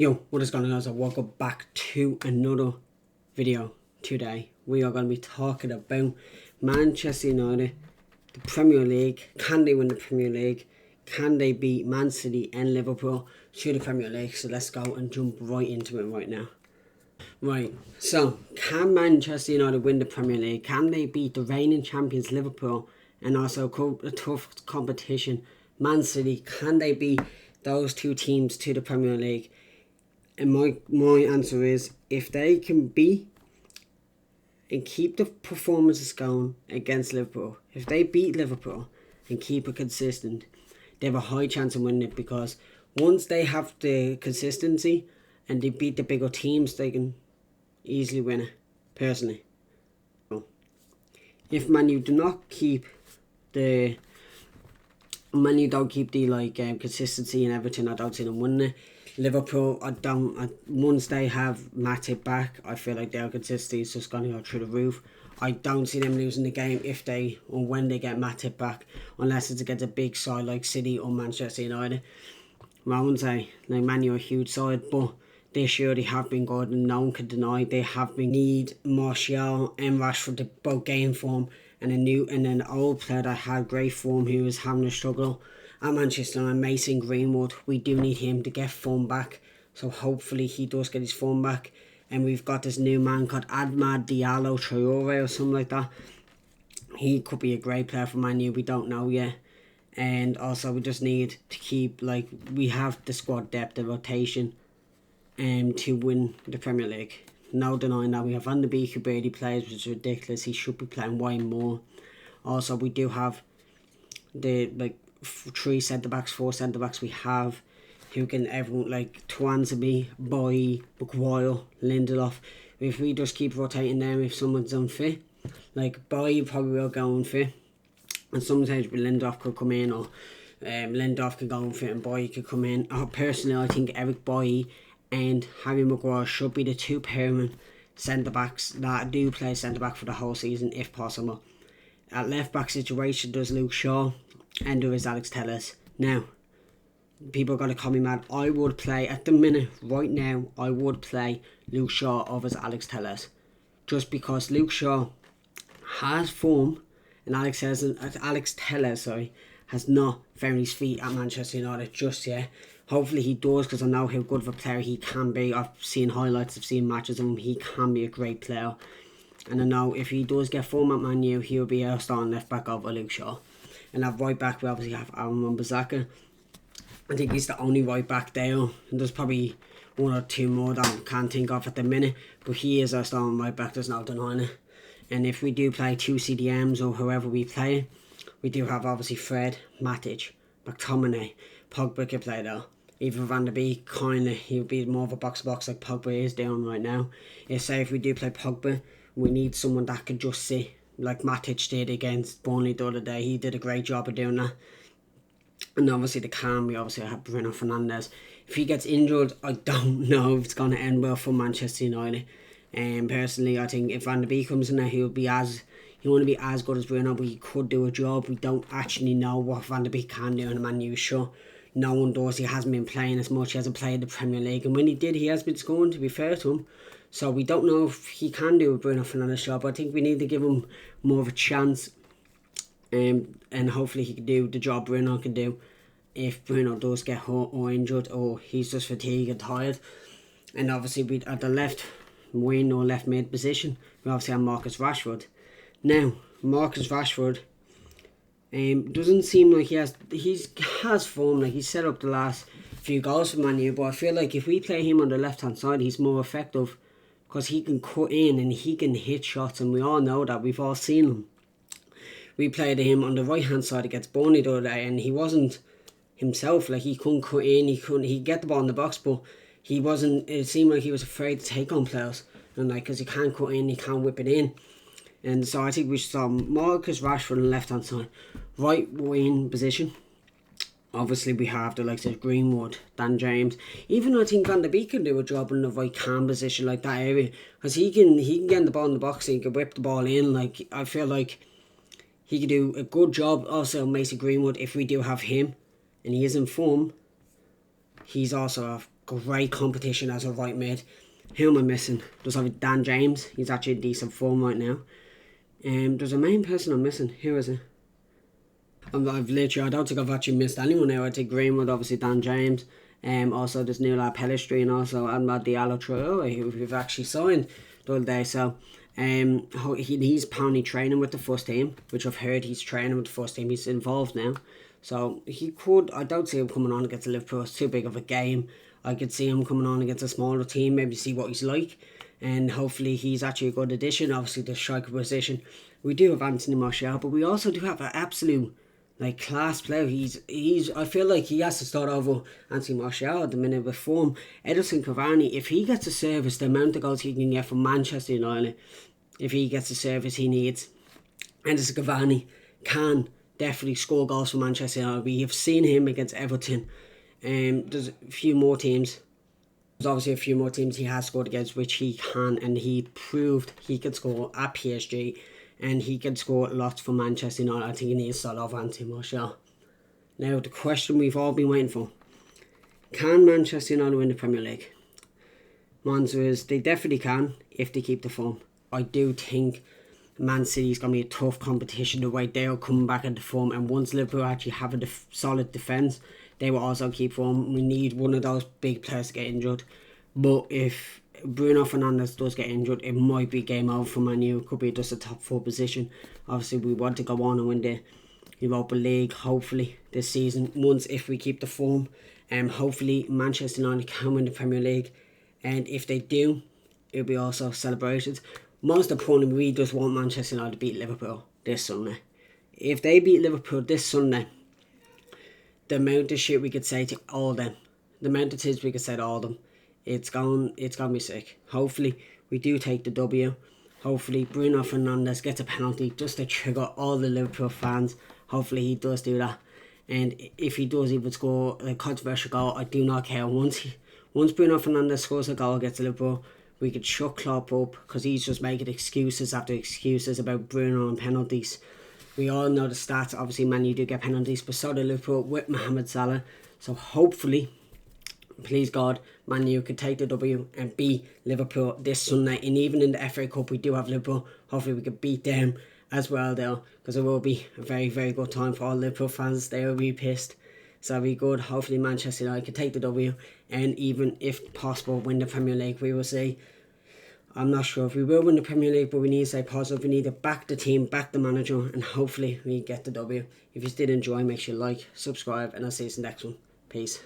Yo, what is going on, guys? Welcome back to another video today. We are going to be talking about Manchester United, the Premier League. Can they win the Premier League? Can they beat Man City and Liverpool to the Premier League? So let's go and jump right into it right now. Right, so can Manchester United win the Premier League? Can they beat the reigning champions Liverpool and also a tough competition Man City? Can they beat those two teams to the Premier League? And my answer is, if they can beat and keep the performances going against Liverpool, if they beat Liverpool and keep it consistent, they have a high chance of winning it, because once they have the consistency and they beat the bigger teams, they can easily win it, personally. If Man U do not keep the consistency and everything, I don't see them winning it. Liverpool, once they have Matip back, I feel like their consistency is just going to go through the roof. I don't see them losing the game if they or when they get Matip back, unless it's against a big side like City or Manchester United. Well, I wouldn't say like Man U are a huge side, but this year they have been good, and no one can deny they have been. Need Martial and Rashford to both gain form, and an old player that had great form who was having a struggle at Manchester United, Mason Greenwood. We do need him to get form back, so hopefully he does get his form back. And we've got this new man called Admad Diallo Traore or something like that. He could be a great player for Man U, we don't know yet. And also we just need to keep, we have the squad depth, the rotation, to win the Premier League. No denying that. We have Van der Beek, who barely plays, which is ridiculous. He should be playing way more. Also, we do have the 4 centre-backs we have, who can everyone, like Tuanzebe, Boy, Maguire, Lindelof. If we just keep rotating them, if someone's unfit, like Boy probably will go unfit, and sometimes Lindelof could come in, or Lindelof could go unfit and Boy could come in. Personally, I think Eric Boy and Harry Maguire should be the two pairment centre-backs that do play centre-back for the whole season, if possible. At left-back situation, there's Luke Shaw, and there is Alex Telles. Now, people are going to call me mad. I would play, at the minute, right now, I would play Luke Shaw over Alex Telles. Just because Luke Shaw has form, and Alex Telles has not found his feet at Manchester United just yet. Hopefully he does, because I know how good of a player he can be. I've seen highlights, I've seen matches of him. He can be a great player. And I know if he does get form at Man U, he'll be our starting left back over Luke Shaw. And at right back, we obviously have Aaron Wan-Bissaka. I think he's the only right back there. And there's probably one or two more that I can't think of at the minute. But he is our starting right back, there's no denying it. And if we do play 2 CDMs or whoever we play, we do have obviously Fred, Matic, McTominay, Pogba can play there. Even Van der Beek, he'll be more of a box-to-box like Pogba is doing right now. If we do play Pogba, we need someone that can just sit, like Matic did against Burnley the other day. He did a great job of doing that. And obviously we obviously have Bruno Fernandes. If he gets injured, I don't know if it's going to end well for Manchester United. And personally, I think if Van der Beek comes in there, he want to be as good as Bruno, but he could do a job. We don't actually know what Van der Beek can do in a Man U show. No one does. He hasn't been playing as much. He hasn't played the Premier League, and when he did, he has been scoring, to be fair to him. So we don't know if he can do a Bruno Fernandes job. I think we need to give him more of a chance, and hopefully he can do the job Bruno can do if Bruno does get hurt or injured, or he's just fatigued and tired. And obviously we at the left wing or left mid position, we obviously have Marcus Rashford. Now, Marcus Rashford doesn't seem like he has form. Like, he's set up the last few goals for Man U, but I feel like if we play him on the left hand side, he's more effective, because he can cut in and he can hit shots, and we all know that. We've all seen him. We played him on the right hand side against Burnley the other day, and he wasn't himself. Like, he couldn't cut in, he'd get the ball in the box, but it seemed like he was afraid to take on players, and because he can't cut in, he can't whip it in. And so I think we saw Marcus Rashford on the left hand side. Right wing position, obviously we have the likes of Greenwood, Dan James. Even I think Van der Beek can do a job in the right cam position, like that area, because he can get the ball in the box and he can whip the ball in. Like, I feel like he could do a good job. Also Mason Greenwood, if we do have him and he is in form, he's also a great competition as a right mid. Who am I missing? There's obviously Dan James. He's actually in decent form right now. There's a main person I'm missing. Who is it? I don't think I've actually missed anyone now. I think Greenwood, obviously Dan James. Also there's Nula Pelistri and also Ahmad Diallo Traore, who we've actually signed the other day. So he's apparently training with the first team, which I've heard he's training with the first team. He's involved now. So he could, I don't see him coming on against Liverpool. It's too big of a game. I could see him coming on against a smaller team, maybe see what he's like. And hopefully he's actually a good addition. Obviously the striker position. We do have Anthony Martial, but we also do have an absolute class player. He's I feel like he has to start over Anthony Martial at the minute with form. Edinson Cavani, if he gets a service, the amount of goals he can get from Manchester United, if he gets the service he needs, Edinson Cavani can definitely score goals for Manchester United. We have seen him against Everton. There's a few more teams. There's obviously a few more teams he has scored against, which he can, and he proved he could score at PSG. And he can score lots for Manchester United. I think he needs to start off Anthony Martial. Now, the question we've all been waiting for. Can Manchester United win the Premier League? My answer is they definitely can if they keep the form. I do think Man City's going to be a tough competition the way they're coming back into form. And once Liverpool actually have a solid defence, they will also keep form. We need one of those big players to get injured. But if Bruno Fernandes does get injured, it might be game over for Man U. It could be just a top 4 position. Obviously, we want to go on and win the Europa League, hopefully, this season. Once, if we keep the form, hopefully Manchester United can win the Premier League. And if they do, it'll be also celebrated. Most importantly, we just want Manchester United to beat Liverpool this Sunday. If they beat Liverpool this Sunday, the amount of shit we could say to all of them, the amount of things we could say to all of them, it's going to be sick. Hopefully we do take the W. Hopefully Bruno Fernandes gets a penalty just to trigger all the Liverpool fans. Hopefully he does do that. And if he does even score a controversial goal, I do not care. Once Bruno Fernandes scores a goal against Liverpool, we could shut Klopp up, because he's just making excuses after excuses about Bruno and penalties. We all know the stats. Obviously Man U do get penalties, but so do Liverpool with Mohamed Salah. So hopefully, please God, Man U could take the W and beat Liverpool this Sunday. And even in the FA Cup, we do have Liverpool. Hopefully we could beat them as well, though, because it will be a very, very good time for all Liverpool fans. They will be pissed. So it'll be good. Hopefully Manchester United can take the W and even, if possible, win the Premier League. We will see. I'm not sure if we will win the Premier League, but we need to stay positive. We need to back the team, back the manager, and hopefully we get the W. If you did enjoy, make sure you like, subscribe, and I'll see you in the next one. Peace.